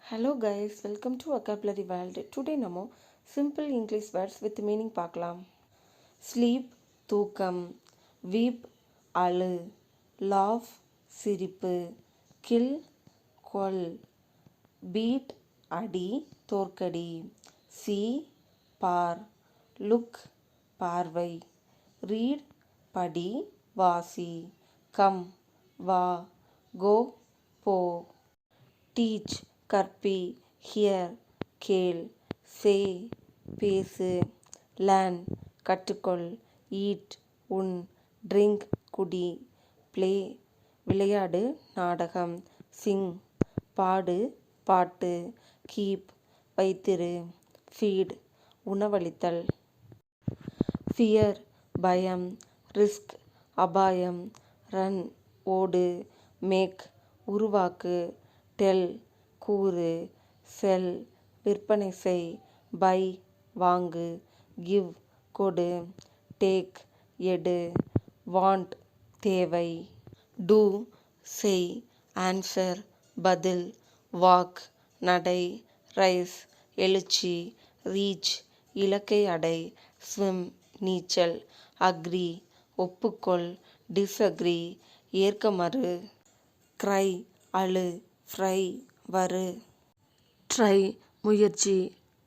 Hello guys, welcome to Vocabulary World. Today நம்ம simple English words with meaning பார்க்கலாம். Sleep தூக்கம், weep அழு, laugh சிரிப்பு, kill கொல், beat அடி தோற்கடி, see பார், look பார்வை, read படி வாசி, come வா, go போ, teach கற்பி, ஹியர் கேள், சே பேசு, லேர்ன் கற்றுக்கொள், ஈட் உண், ட்ரிங்க் குடி, ப்ளே விளையாடு நாடகம், சிங் பாடு பாட்டு, கீப் வைத்திரு, ஃபீட் உணவளித்தல், ஃபியர் பயம், ரிஸ்க் அபாயம், ரன் ஓடு, மேக் உருவாக்கு, டெல் கூறு, செல் விற்பனை செய், பை வாங்கு, கிவ் கொடு, டேக் எடு, வாண்ட் தேவை, டூ செய், ஆன்சர் பதில், வாக் நடை, ரைஸ் எழுச்சி, ரீச் இலக்கை அடை, ஸ்விம் நீச்சல், அக்ரி ஒப்புக்கொள், டிஸ்அக்ரி ஏற்க மறு, க்ரை அழு, ஃப்ரை வறு, ட்ரை முயற்சி,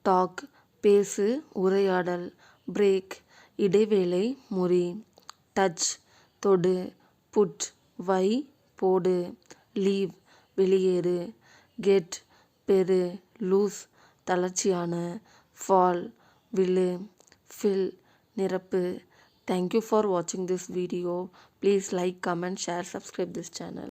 டாக் பேசு உரையாடல், பிரேக் இடைவேளை முறி, டச் தொடு, புட் வை போடு, லீவ் வெளியேறு, கெட் பெறு, லூஸ் தளர்ச்சியான, ஃபால் விழு, ஃபில் நிரப்பு. Thank you for watching this video. Please like, comment, share, subscribe this channel.